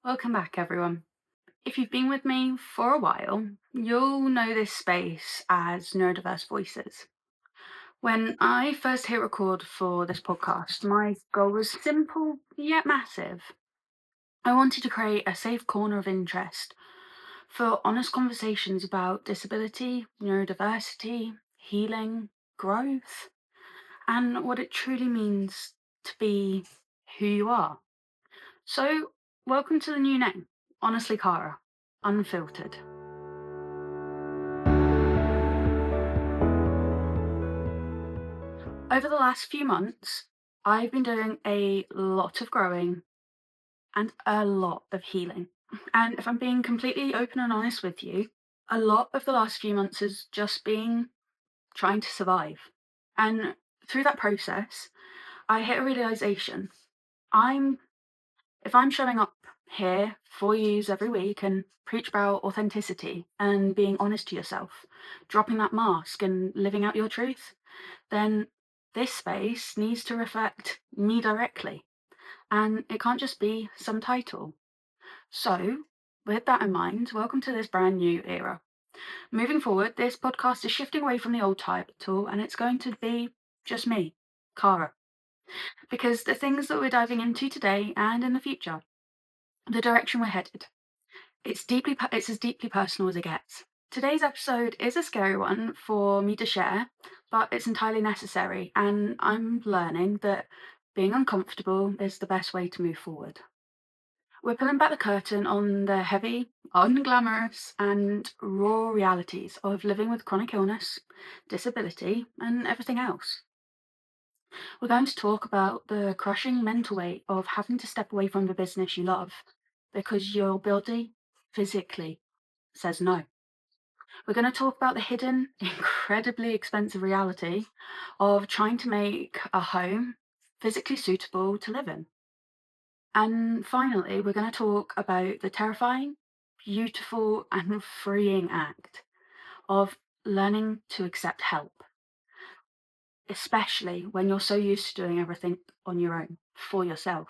Welcome back, everyone. If you've been with me for a while, you'll know this space as neurodiverse voices. When I first hit record for this podcast, my goal was simple yet massive. I wanted to create a safe corner of interest for honest conversations about disability, neurodiversity, healing, growth, and what it truly means to be who you are. So, welcome to the new name, Honestly Cara, Unfiltered. Over the last few months, I've been doing a lot of growing and a lot of healing. And if I'm being completely open and honest with you, a lot of the last few months has just been trying to survive. And through that process, I hit a realization. I'm if I'm showing up here for yous every week and preach about authenticity and being honest to yourself, dropping that mask and living out your truth, then this space needs to reflect me directly. And it can't just be some title. So, with that in mind, welcome to this brand new era. Moving forward, this podcast is shifting away from the old title and it's going to be just me, Cara. Because the things that we're diving into today and in the future, the direction we're headed, it's as deeply personal as it gets. Today's episode is a scary one for me to share, but it's entirely necessary, and I'm learning that being uncomfortable is the best way to move forward. We're pulling back the curtain on the heavy, unglamorous, and raw realities of living with chronic illness, disability, and everything else. We're going to talk about the crushing mental weight of having to step away from the business you love because your body physically says no. We're going to talk about the hidden, incredibly expensive reality of trying to make a home physically suitable to live in. And finally, we're going to talk about the terrifying, beautiful, and freeing act of learning to accept help, especially when you're so used to doing everything on your own for yourself.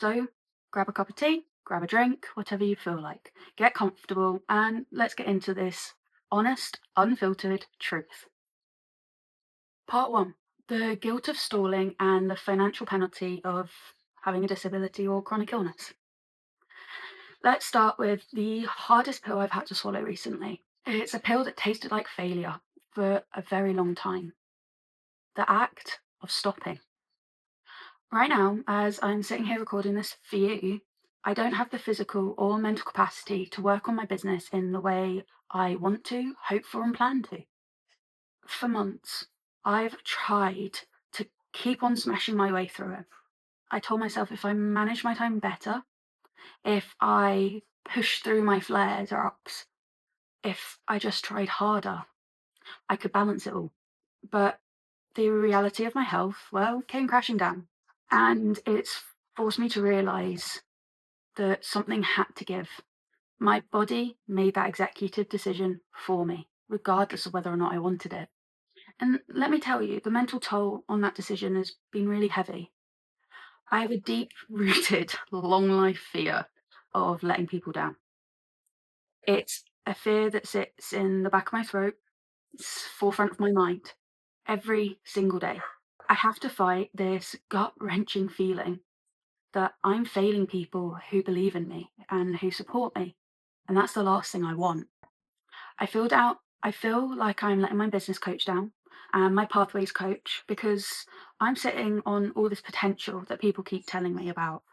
So, grab a cup of tea, grab a drink, whatever you feel like. Get comfortable, and let's get into this honest, unfiltered truth. Part one, the guilt of stalling and the financial penalty of having a disability or chronic illness. Let's start with the hardest pill I've had to swallow recently. It's a pill that tasted like failure for a very long time. The act of stopping. Right now, as I'm sitting here recording this for you, I don't have the physical or mental capacity to work on my business in the way I want to, hope for, and plan to. For months, I've tried to keep on smashing my way through it. I told myself if I manage my time better, if I push through my flares or ups, if I just tried harder, I could balance it all. But the reality of my health, well, came crashing down. And it's forced me to realize that something had to give. My body made that executive decision for me, regardless of whether or not I wanted it. And let me tell you, the mental toll on that decision has been really heavy. I have a deep rooted, long life fear of letting people down. It's a fear that sits in the back of my throat, it's forefront of my mind every single day. I have to fight this gut wrenching feeling that I'm failing people who believe in me and who support me. And that's the last thing I want. I feel like I'm letting my business coach down and my pathways coach because I'm sitting on all this potential that people keep telling me about,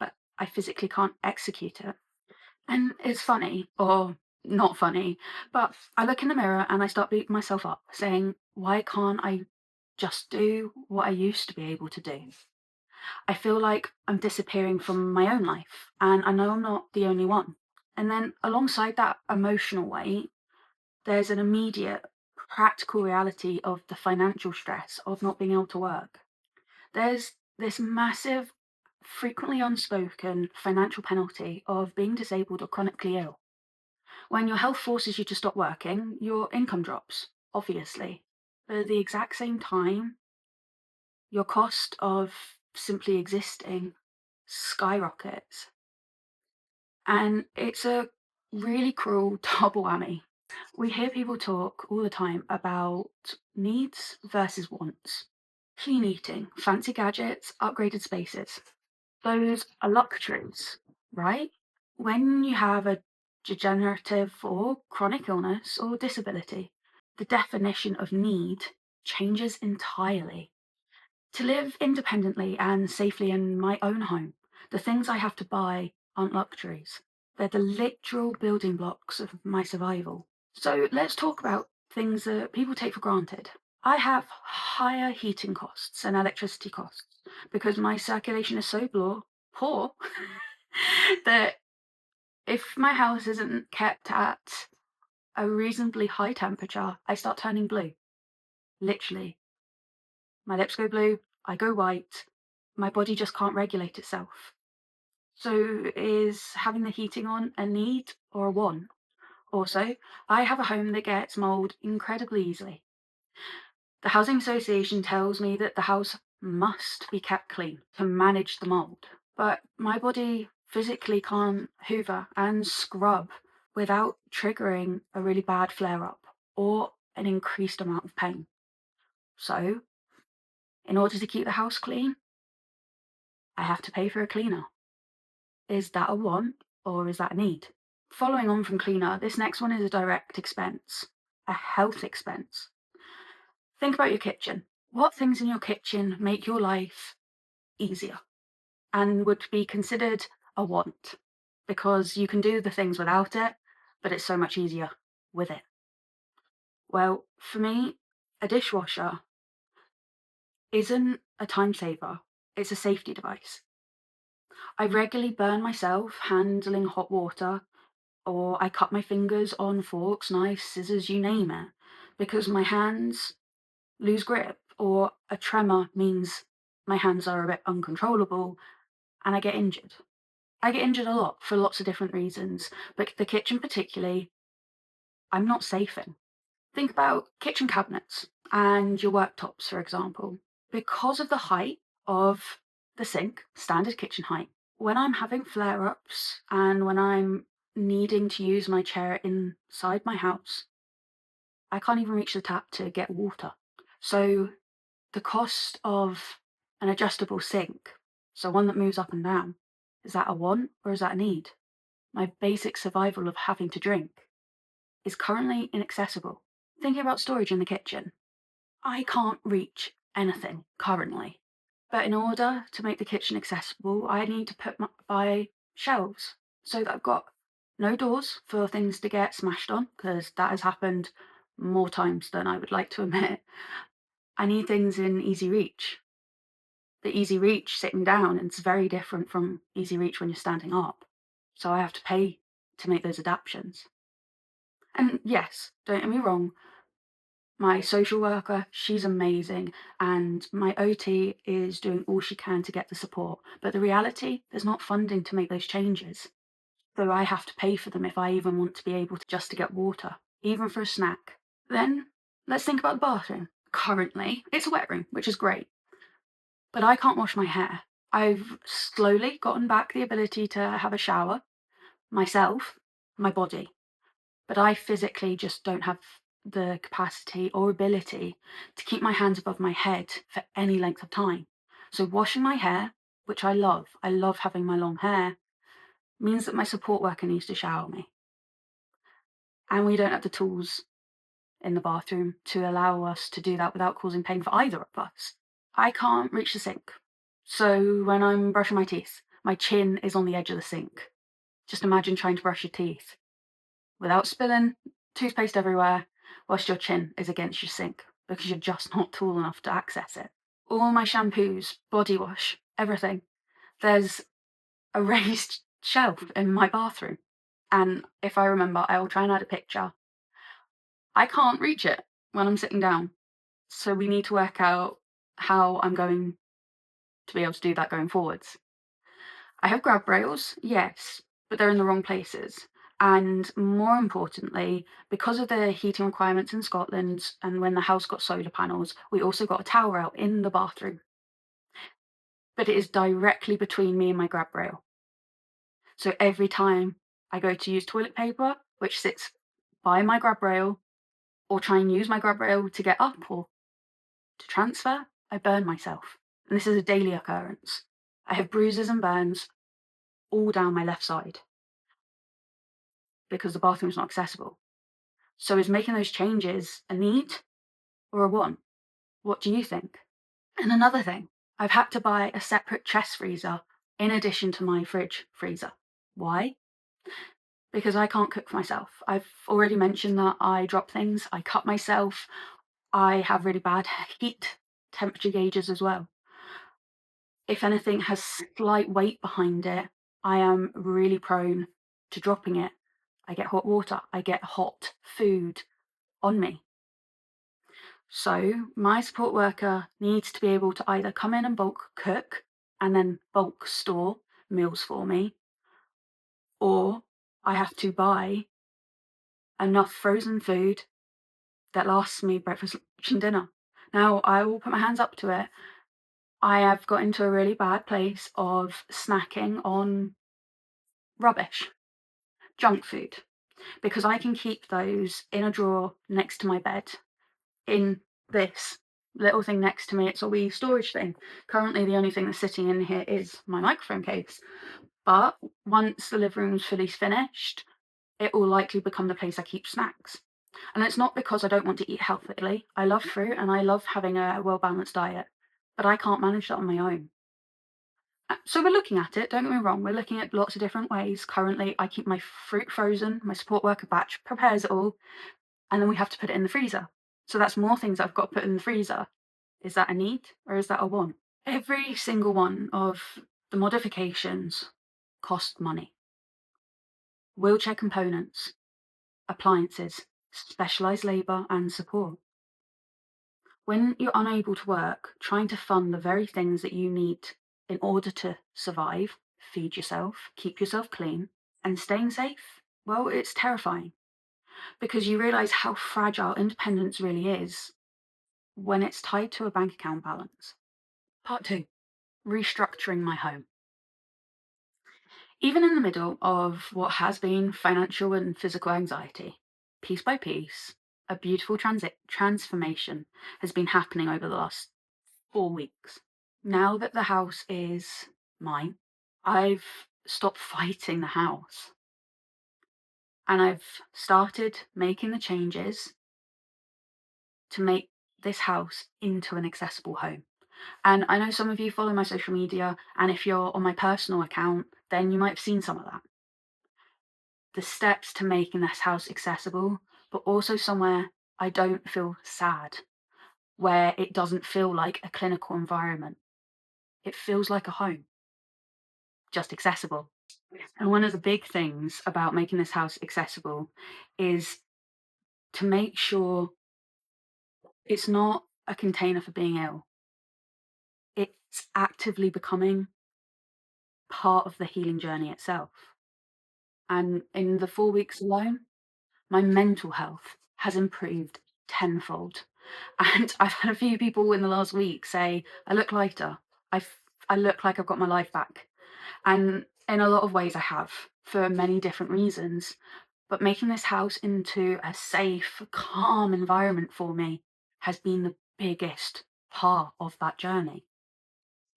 but I physically can't execute it. And it's funny, or not funny, but I look in the mirror and I start beating myself up, saying, why can't I just do what I used to be able to do? I feel like I'm disappearing from my own life, and I know I'm not the only one. And then alongside that emotional weight, there's an immediate practical reality of the financial stress of not being able to work. There's this massive, frequently unspoken financial penalty of being disabled or chronically ill. When your health forces you to stop working, your income drops, obviously. But at the exact same time, your cost of simply existing skyrockets. And it's a really cruel double whammy. We hear people talk all the time about needs versus wants. Clean eating, fancy gadgets, upgraded spaces. Those are luxuries, right? When you have a degenerative or chronic illness or disability, the definition of need changes entirely. To live independently and safely in my own home, the things I have to buy aren't luxuries. They're the literal building blocks of my survival. So let's talk about things that people take for granted. I have higher heating costs and electricity costs because my circulation is so poor that if my house isn't kept at a reasonably high temperature, I start turning blue. Literally. My lips go blue, I go white, my body just can't regulate itself. So is having the heating on a need or a want? Also, I have a home that gets mold incredibly easily. The Housing Association tells me that the house must be kept clean to manage the mold, but my body physically can't hoover and scrub without triggering a really bad flare up or an increased amount of pain. So, in order to keep the house clean, I have to pay for a cleaner. Is that a want or is that a need? Following on from cleaner, this next one is a direct expense, a health expense. Think about your kitchen. What things in your kitchen make your life easier and would be considered a want? Because you can do the things without it, but it's so much easier with it. Well, for me, a dishwasher isn't a time saver, it's a safety device. I regularly burn myself handling hot water, or I cut my fingers on forks, knives, scissors, you name it, because my hands lose grip, or a tremor means my hands are a bit uncontrollable and I get injured. I get injured a lot for lots of different reasons, but the kitchen particularly, I'm not safe in. Think about kitchen cabinets and your worktops, for example. Because of the height of the sink, standard kitchen height, when I'm having flare ups and when I'm needing to use my chair inside my house, I can't even reach the tap to get water. So the cost of an adjustable sink, so one that moves up and down, is that a want or is that a need? My basic survival of having to drink is currently inaccessible. Thinking about storage in the kitchen, I can't reach anything currently. But in order to make the kitchen accessible, I need to buy shelves so that I've got no doors for things to get smashed on, because that has happened more times than I would like to admit. I need things in easy reach. The easy reach sitting down is very different from easy reach when you're standing up. So I have to pay to make those adaptations. And yes, don't get me wrong, my social worker, she's amazing, and my OT is doing all she can to get the support. But the reality, there's not funding to make those changes. So I have to pay for them if I even want to be able to just to get water, even for a snack. Then let's think about the bathroom. Currently, it's a wet room, which is great, but I can't wash my hair. I've slowly gotten back the ability to have a shower myself, my body, but I physically just don't have the capacity or ability to keep my hands above my head for any length of time. So washing my hair, which I love having my long hair, means that my support worker needs to shower me. And we don't have the tools in the bathroom to allow us to do that without causing pain for either of us. I can't reach the sink. So when I'm brushing my teeth, my chin is on the edge of the sink. Just imagine trying to brush your teeth without spilling toothpaste everywhere, whilst your chin is against your sink because you're just not tall enough to access it. All my shampoos, body wash, everything. There's a raised shelf in my bathroom. And if I remember, I will try and add a picture. I can't reach it when I'm sitting down. So we need to work out how I'm going to be able to do that going forwards. I have grab rails, yes, but they're in the wrong places. And more importantly, because of the heating requirements in Scotland and when the house got solar panels, we also got a towel rail in the bathroom. But it is directly between me and my grab rail. So every time I go to use toilet paper, which sits by my grab rail, or try and use my grab rail to get up or to transfer, I burn myself. And this is a daily occurrence. I have bruises and burns all down my left side because the bathroom's not accessible. So is making those changes a need or a want? What do you think? And another thing, I've had to buy a separate chest freezer in addition to my fridge freezer. Why? Because I can't cook for myself. I've already mentioned that I drop things, I cut myself, I have really bad heat temperature gauges as well. If anything has slight weight behind it, I am really prone to dropping it. I get hot water, I get hot food on me. So my support worker needs to be able to either come in and bulk cook and then bulk store meals for me, or I have to buy enough frozen food that lasts me breakfast, lunch, and dinner. Now, I will put my hands up to it. I have got into a really bad place of snacking on rubbish, junk food, because I can keep those in a drawer next to my bed in this little thing next to me. It's a wee storage thing. Currently, the only thing that's sitting in here is my microphone case. But once the living room's fully finished, it will likely become the place I keep snacks. And it's not because I don't want to eat healthily. I love fruit and I love having a well-balanced diet, but I can't manage that on my own. So we're looking at it, don't get me wrong, we're looking at lots of different ways. Currently, I keep my fruit frozen, my support worker batch prepares it all, and then we have to put it in the freezer. So that's more things I've got to put in the freezer. Is that a need or is that a want? Every single one of the modifications cost money. Wheelchair components, appliances, specialised labour and support. When you're unable to work, trying to fund the very things that you need in order to survive, feed yourself, keep yourself clean, and staying safe, well, it's terrifying because you realise how fragile independence really is when it's tied to a bank account balance. Part 2, restructuring my home. Even in the middle of what has been financial and physical anxiety, piece by piece, a beautiful transformation has been happening over the last 4 weeks. Now that the house is mine, I've stopped fighting the house and I've started making the changes to make this house into an accessible home. And I know some of you follow my social media, and if you're on my personal account, then you might have seen some of that. The steps to making this house accessible, but also somewhere I don't feel sad, where it doesn't feel like a clinical environment. It feels like a home, just accessible. And one of the big things about making this house accessible is to make sure it's not a container for being ill. It's actively becoming part of the healing journey itself. And in the 4 weeks alone, my mental health has improved tenfold. And I've had a few people in the last week say, I look lighter. I look like I've got my life back. And in a lot of ways I have, for many different reasons. But making this house into a safe, calm environment for me has been the biggest part of that journey.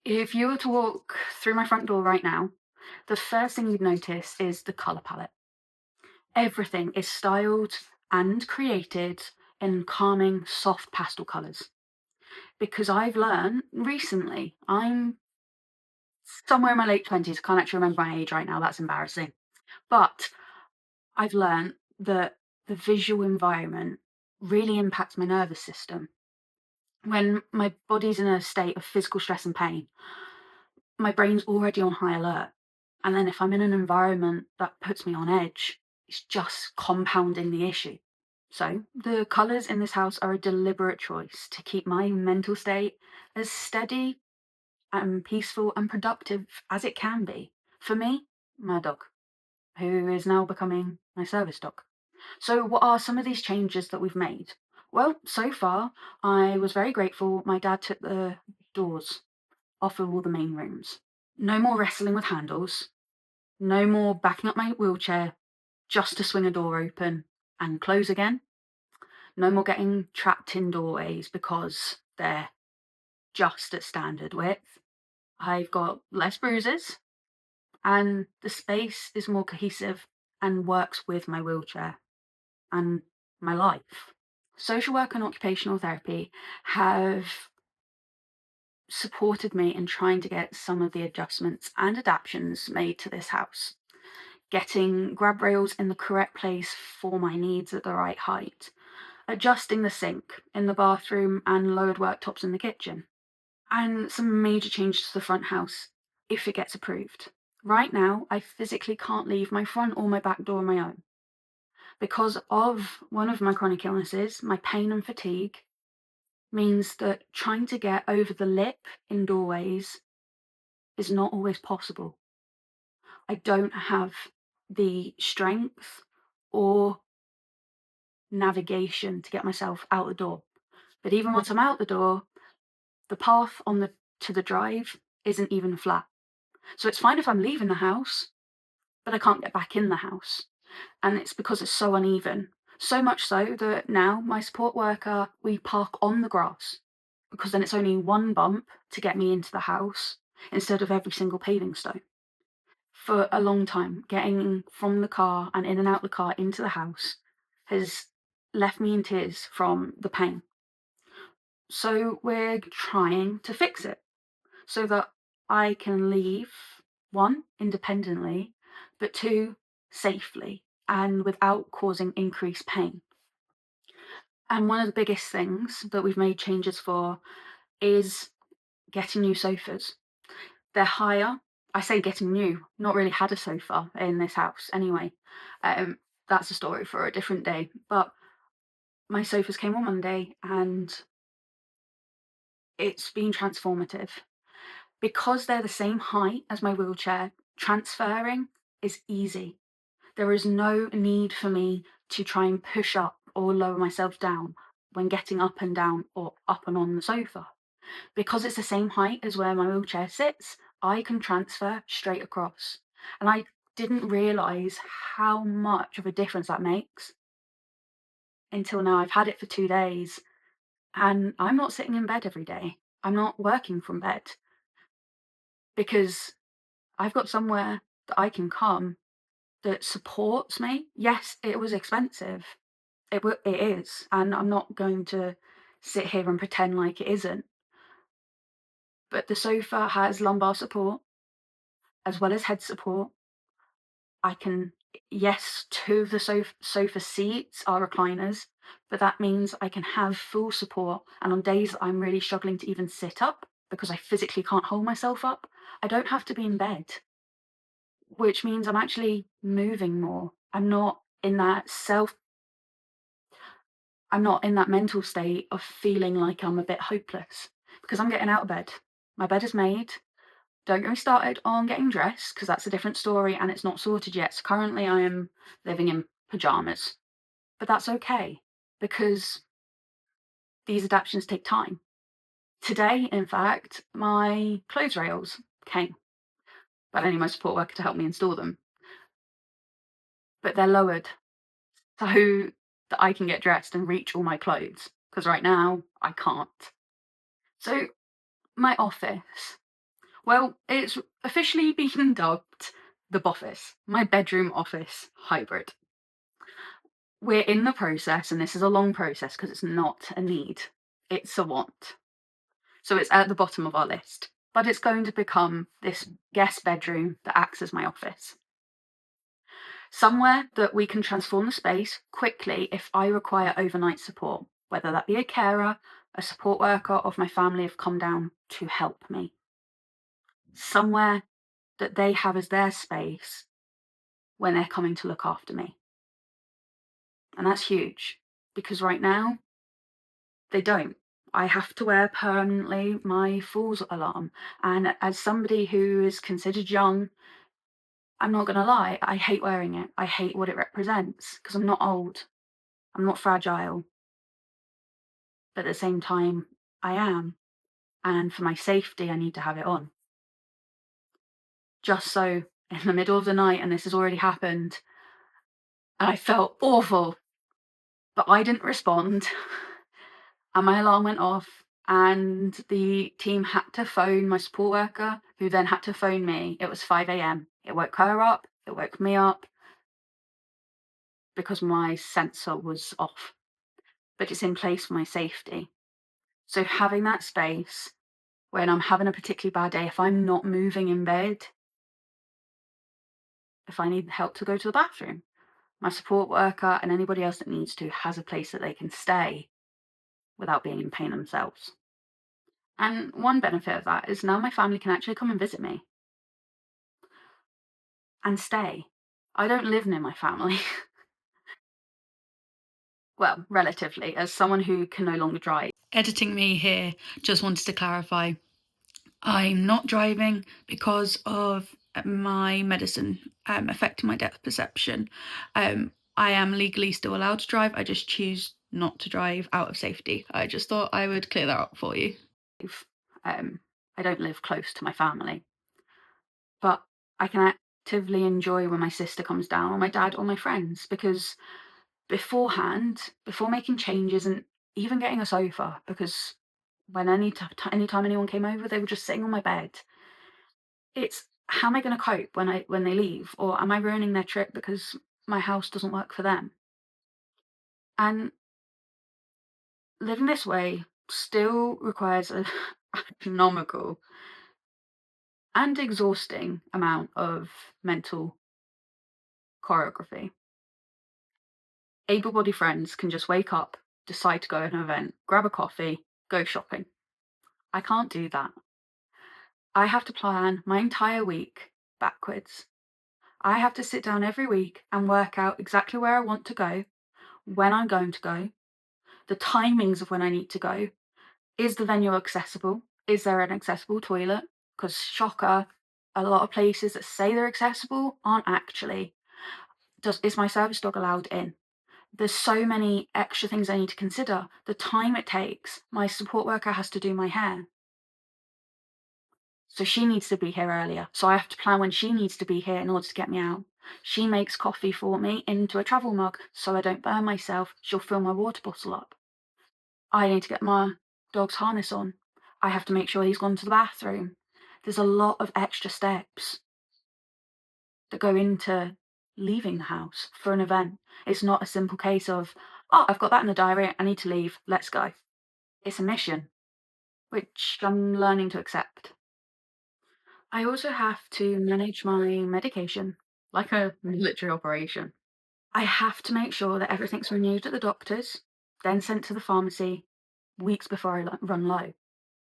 If you were to walk through my front door right now, the first thing you'd notice is the colour palette. Everything is styled and created in calming, soft pastel colours. Because I've learned recently, I'm somewhere in my late 20s, I can't actually remember my age right now, that's embarrassing. But I've learned that the visual environment really impacts my nervous system. When my body's in a state of physical stress and pain, my brain's already on high alert. And then if I'm in an environment that puts me on edge, it's just compounding the issue. So the colours in this house are a deliberate choice to keep my mental state as steady and peaceful and productive as it can be. For me, my dog, who is now becoming my service dog. So what are some of these changes that we've made? Well, so far, I was very grateful my dad took the doors off of all the main rooms. No more wrestling with handles. No more backing up my wheelchair just to swing a door open and close again. No more getting trapped in doorways because they're just at standard width. I've got less bruises and the space is more cohesive and works with my wheelchair and my life. Social work and occupational therapy have supported me in trying to get some of the adjustments and adaptations made to this house. Getting grab rails in the correct place for my needs at the right height, adjusting the sink in the bathroom and lowered worktops in the kitchen, and some major changes to the front house if it gets approved. Right now, I physically can't leave my front or my back door on my own. Because of one of my chronic illnesses, my pain and fatigue means that trying to get over the lip in doorways is not always possible. I don't have the strength or navigation to get myself out the door. But even once I'm out the door, the path to the drive isn't even flat. So it's fine if I'm leaving the house, but I can't get back in the house. And it's because it's so uneven. So much so that now my support worker, we park on the grass because then it's only one bump to get me into the house instead of every single paving stone. For a long time, getting from the car and in and out the car into the house has left me in tears from the pain. So we're trying to fix it so that I can leave, one, independently, but two, safely and without causing increased pain. And one of the biggest things that we've made changes for is getting new sofas. They're higher. I say getting new, not really had a sofa in this house anyway. That's a story for a different day. But my sofas came on Monday and it's been transformative. Because they're the same height as my wheelchair, transferring is easy. There is no need for me to try and push up or lower myself down when getting up and down or up and on the sofa. Because it's the same height as where my wheelchair sits, I can transfer straight across. And I didn't realise how much of a difference that makes until now. I've had it for 2 days and I'm not sitting in bed every day. I'm not working from bed because I've got somewhere that I can come that supports me. Yes, it was expensive. It is, and I'm not going to sit here and pretend like it isn't. But the sofa has lumbar support as well as head support. I can, yes, two of the sofa seats are recliners, but that means I can have full support. And on days that I'm really struggling to even sit up because I physically can't hold myself up, I don't have to be in bed, which means I'm actually moving more. I'm not in that mental state of feeling like I'm a bit hopeless because I'm getting out of bed. My bed is made. Don't get me started on getting dressed because that's a different story and it's not sorted yet. So currently I am living in pajamas, but that's okay because these adaptations take time. Today, in fact, my clothes rails came, but I need my support worker to help me install them. But they're lowered so that I can get dressed and reach all my clothes because right now I can't. So my office, well, it's officially been dubbed the Boffice, my bedroom office hybrid. We're in the process, and this is a long process because it's not a need, it's a want. So it's at the bottom of our list, but it's going to become this guest bedroom that acts as my office. Somewhere that we can transform the space quickly if I require overnight support, whether that be a carer, a support worker, or if my family have come down to help me. Somewhere that they have as their space when they're coming to look after me. And that's huge because right now they don't. I have to wear permanently my falls alarm. And as somebody who is considered young, I'm not going to lie, I hate wearing it. I hate what it represents because I'm not old. I'm not fragile. But at the same time, I am. And for my safety, I need to have it on. Just so in the middle of the night and this has already happened. And I felt awful, but I didn't respond. And my alarm went off, and the team had to phone my support worker, who then had to phone me. It was 5 a.m. It woke her up, it woke me up because my sensor was off, but it's in place for my safety. So having that space when I'm having a particularly bad day, if I'm not moving in bed, if I need help to go to the bathroom, my support worker and anybody else that needs to has a place that they can stay without being in pain themselves. And one benefit of that is now my family can actually come and visit me and stay. I don't live near my family. Well, relatively, as someone who can no longer drive. Editing me here, just wanted to clarify. I'm not driving because of my medicine affecting my depth perception. I am legally still allowed to drive. I just choose not to drive out of safety. I just thought I would clear that up for you. I don't live close to my family, but I can actively enjoy when my sister comes down, or my dad, or my friends, because beforehand, before making changes and even getting a sofa, because when anytime anyone came over, they were just sitting on my bed. It's how am I going to cope when they leave, or am I ruining their trip because my house doesn't work for them? And living this way still requires an astronomical and exhausting amount of mental choreography. Able-bodied friends can just wake up, decide to go to an event, grab a coffee, go shopping. I can't do that. I have to plan my entire week backwards. I have to sit down every week and work out exactly where I want to go, when I'm going to go, the timings of when I need to go. Is the venue accessible? Is there an accessible toilet? Because, shocker, a lot of places that say they're accessible aren't actually. Is my service dog allowed in? There's so many extra things I need to consider. The time it takes. My support worker has to do my hair, so she needs to be here earlier. So I have to plan when she needs to be here in order to get me out. She makes coffee for me into a travel mug so I don't burn myself. She'll fill my water bottle up. I need to get my dog's harness on. I have to make sure he's gone to the bathroom. There's a lot of extra steps that go into leaving the house for an event. It's not a simple case of, oh, I've got that in the diary, I need to leave, let's go. It's a mission, which I'm learning to accept. I also have to manage my medication like a military operation. I have to make sure that everything's renewed at the doctor's, then sent to the pharmacy weeks before I run low.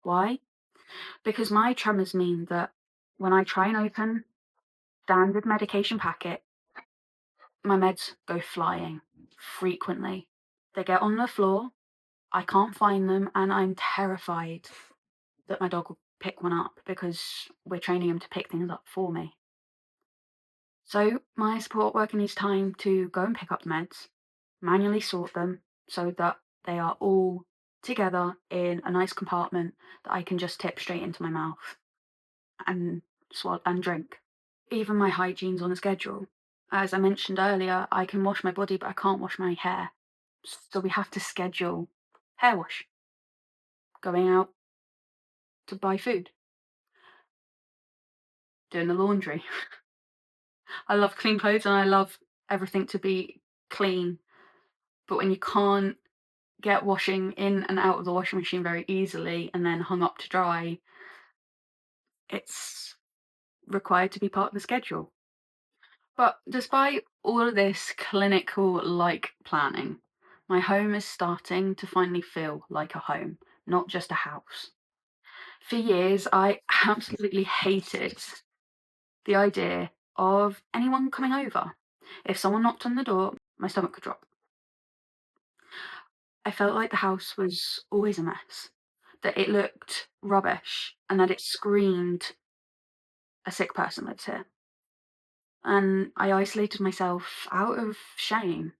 Why? Because my tremors mean that when I try and open standard medication packet, my meds go flying frequently. They get on the floor, I can't find them, and I'm terrified that my dog will pick one up because we're training him to pick things up for me. So my support worker needs time to go and pick up the meds, manually sort them so that they are all together in a nice compartment that I can just tip straight into my mouth and swallow and drink. Even my hygiene's on a schedule. As I mentioned earlier, I can wash my body, but I can't wash my hair. So we have to schedule hair wash, going out to buy food, doing the laundry. I love clean clothes and I love everything to be clean. But when you can't get washing in and out of the washing machine very easily and then hung up to dry, it's required to be part of the schedule. But despite all of this clinical-like planning, my home is starting to finally feel like a home, not just a house. For years, I absolutely hated the idea of anyone coming over. If someone knocked on the door, my stomach could drop. I felt like the house was always a mess, that it looked rubbish, and that it screamed, a sick person lives here. And I isolated myself out of shame.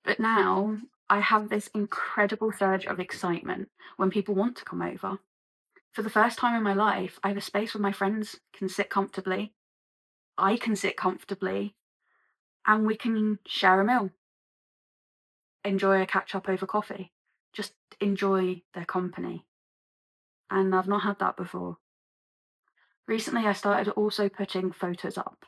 But now I have this incredible surge of excitement when people want to come over. For the first time in my life, I have a space where my friends can sit comfortably. I can sit comfortably and we can share a meal, enjoy a catch up over coffee, just enjoy their company. And I've not had that before. Recently, I started also putting photos up.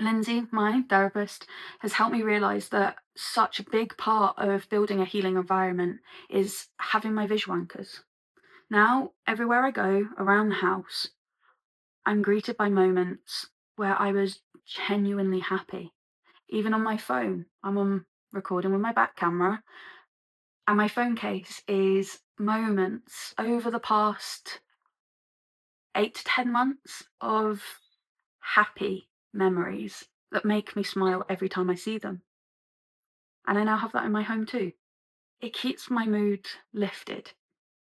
Lindsay, my therapist, has helped me realize that such a big part of building a healing environment is having my visual anchors. Now, everywhere I go around the house, I'm greeted by moments where I was genuinely happy. Even on my phone, I'm on recording with my back camera, and my phone case is moments over the past 8 to 10 months of happy memories that make me smile every time I see them. And I now have that in my home too. It keeps my mood lifted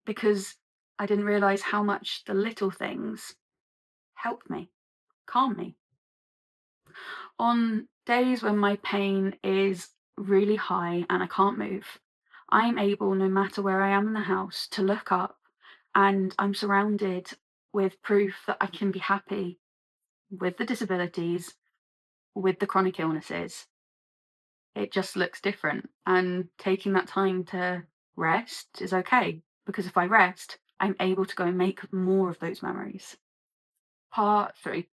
because I didn't realize how much the little things help me, calm me. On days when my pain is really high and I can't move, I'm able, no matter where I am in the house, to look up and I'm surrounded with proof that I can be happy with the disabilities, with the chronic illnesses. It just looks different. And taking that time to rest is okay, because if I rest, I'm able to go and make more of those memories. Part 3,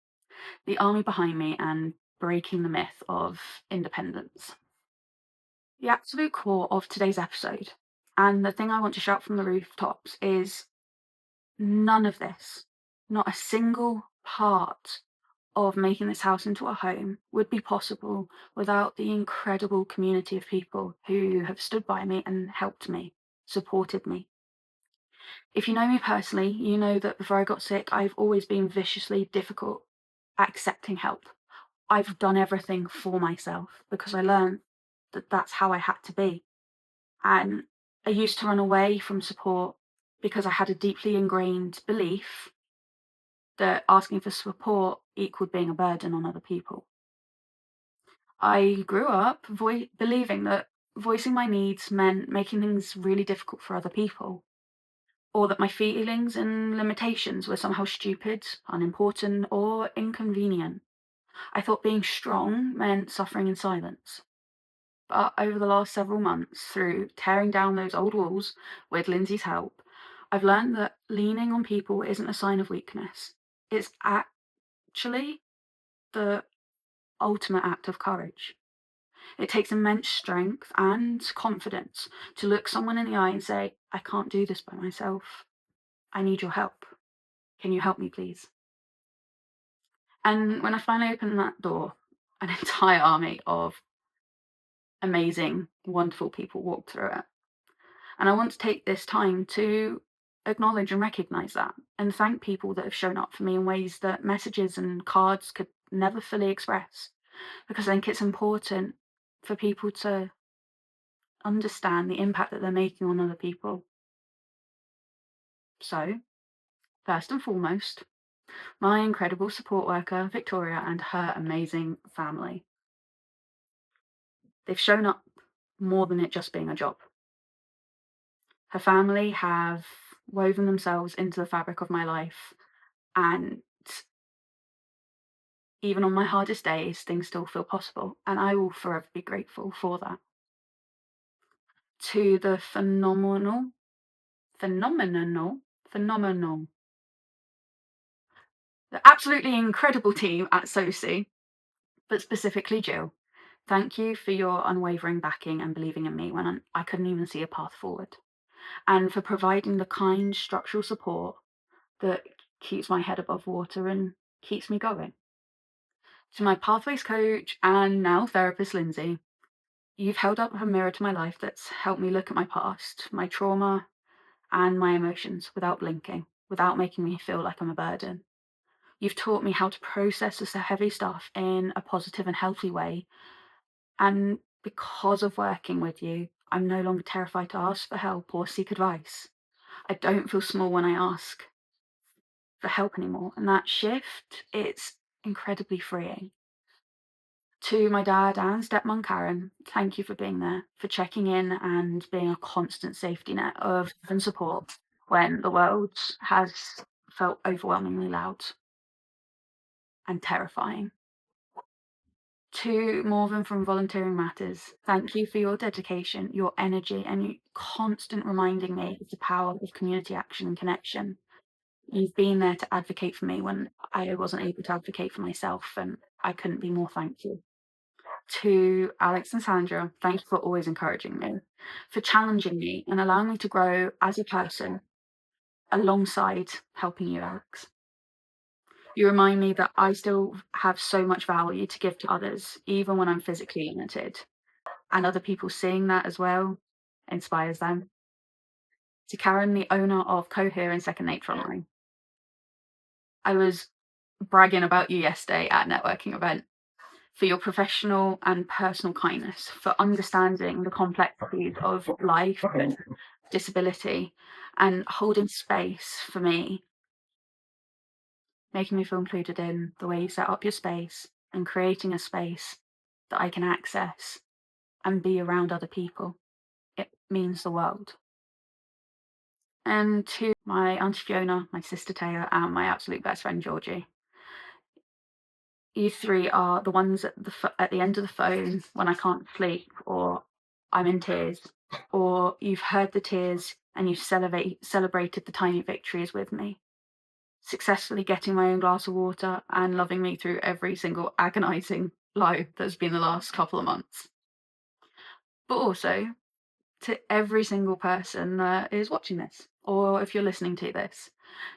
the army behind me and breaking the myth of independence. The absolute core of today's episode, and the thing I want to shout from the rooftops, is none of this, not a single part of making this house into a home, would be possible without the incredible community of people who have stood by me and helped me, supported me. If you know me personally, you know that before I got sick, I've always been viciously difficult at accepting help. I've done everything for myself because I learned that that's how I had to be. And I used to run away from support because I had a deeply ingrained belief that asking for support equaled being a burden on other people. I grew up believing that voicing my needs meant making things really difficult for other people, or that my feelings and limitations were somehow stupid, unimportant, or inconvenient. I thought being strong meant suffering in silence. But over the last several months, through tearing down those old walls with Lindsay's help, I've learned that leaning on people isn't a sign of weakness. It's actually the ultimate act of courage. It takes immense strength and confidence to look someone in the eye and say, I can't do this by myself. I need your help. Can you help me, please? And when I finally opened that door, an entire army of amazing, wonderful people walked through it. And I want to take this time to acknowledge and recognize that and thank people that have shown up for me in ways that messages and cards could never fully express. Because I think it's important for people to understand the impact that they're making on other people. So, first and foremost, my incredible support worker, Victoria, and her amazing family. They've shown up more than it just being a job. Her family have woven themselves into the fabric of my life, and even on my hardest days, things still feel possible, and I will forever be grateful for that. To the phenomenal, the absolutely incredible team at SOSI, but specifically Jill, thank you for your unwavering backing and believing in me when I couldn't even see a path forward, and for providing the kind structural support that keeps my head above water and keeps me going. To my pathways coach and now therapist, Lindsay, you've held up a mirror to my life that's helped me look at my past, my trauma, and my emotions without blinking, without making me feel like I'm a burden. You've taught me how to process this heavy stuff in a positive and healthy way. And because of working with you, I'm no longer terrified to ask for help or seek advice. I don't feel small when I ask for help anymore. And that shift, it's incredibly freeing. To my dad and stepmom Karen, thank you for being there, for checking in and being a constant safety net of love and support when the world has felt overwhelmingly loud and terrifying. To Morven from Volunteering Matters, thank you for your dedication, your energy, and your constant reminding me of the power of community action and connection. You've been there to advocate for me when I wasn't able to advocate for myself, and I couldn't be more thankful. To Alex and Sandra, thank you for always encouraging me, for challenging me and allowing me to grow as a person alongside helping you, Alex. You remind me that I still have so much value to give to others, even when I'm physically limited. And other people seeing that as well inspires them. To Karen, the owner of Cohere and Second Nature Online, I was bragging about you yesterday at a networking event for your professional and personal kindness, for understanding the complexities of life and disability, and holding space for me, making me feel included in the way you set up your space and creating a space that I can access and be around other people. It means the world. And to my Auntie Fiona, my sister Taya, and my absolute best friend Georgie. You three are the ones at the end of the phone when I can't sleep or I'm in tears, or you've heard the tears and you've celebrated the tiny victories with me, successfully getting my own glass of water and loving me through every single agonizing low that's been the last couple of months. But also to every single person that is watching this, or if you're listening to this,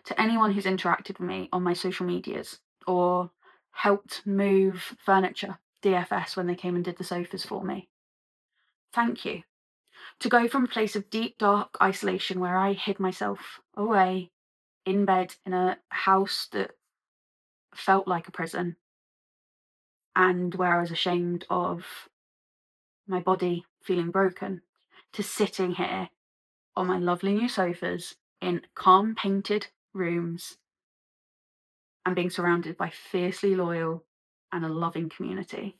to anyone who's interacted with me on my social medias or helped move furniture, DFS, when they came and did the sofas for me. Thank you. To go from a place of deep, dark isolation where I hid myself away in bed in a house that felt like a prison and where I was ashamed of my body feeling broken, to sitting here on my lovely new sofas in calm painted rooms and being surrounded by fiercely loyal and a loving community.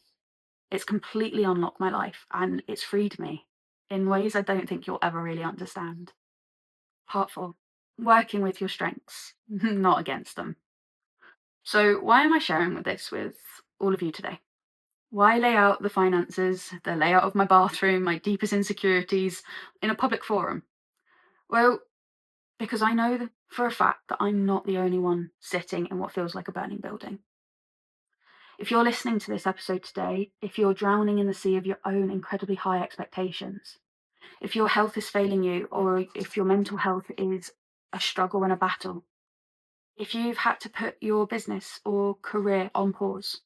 It's completely unlocked my life and it's freed me in ways I don't think you'll ever really understand. Part 4, working with your strengths, not against them. So why am I sharing this with all of you today? Why lay out the finances, the layout of my bathroom, my deepest insecurities in a public forum? Well, because I know for a fact that I'm not the only one sitting in what feels like a burning building. If you're listening to this episode today, if you're drowning in the sea of your own incredibly high expectations, if your health is failing you, or if your mental health is a struggle and a battle, if you've had to put your business or career on pause,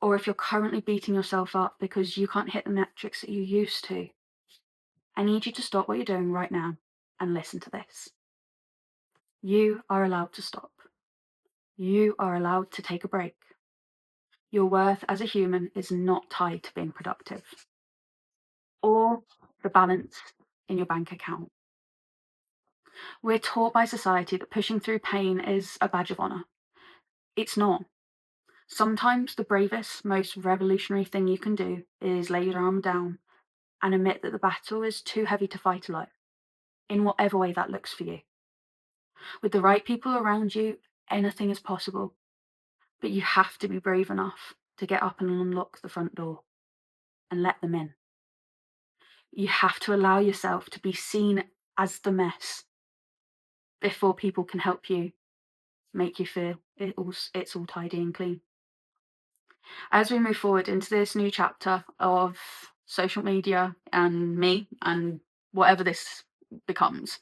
or if you're currently beating yourself up because you can't hit the metrics that you used to, I need you to stop what you're doing right now and listen to this. You are allowed to stop. You are allowed to take a break. Your worth as a human is not tied to being productive or the balance in your bank account. We're taught by society that pushing through pain is a badge of honor. It's not. Sometimes the bravest, most revolutionary thing you can do is lay your arm down and admit that the battle is too heavy to fight alone, in whatever way that looks for you. With the right people around you, anything is possible, but you have to be brave enough to get up and unlock the front door and let them in. You have to allow yourself to be seen as the mess before people can help you make you feel it's all tidy and clean. As we move forward into this new chapter of social media and me and whatever this becomes,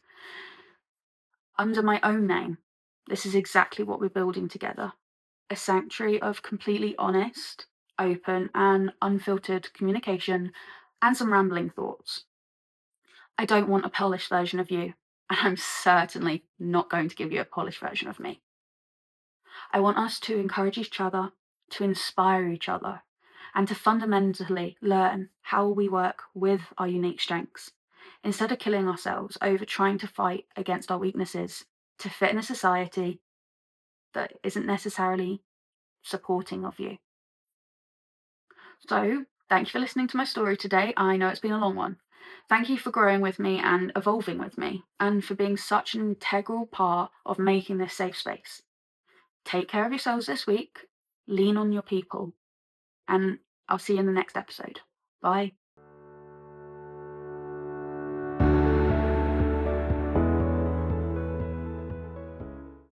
under my own name, this is exactly what we're building together. A sanctuary of completely honest, open and unfiltered communication and some rambling thoughts. I don't want a polished version of you, and I'm certainly not going to give you a polished version of me. I want us to encourage each other, to inspire each other, and to fundamentally learn how we work with our unique strengths, instead of killing ourselves over trying to fight against our weaknesses to fit in a society that isn't necessarily supporting of you. So, thank you for listening to my story today. I know it's been a long one. Thank you for growing with me and evolving with me, and for being such an integral part of making this safe space. Take care of yourselves this week, lean on your people, And I'll see you in the next episode. Bye.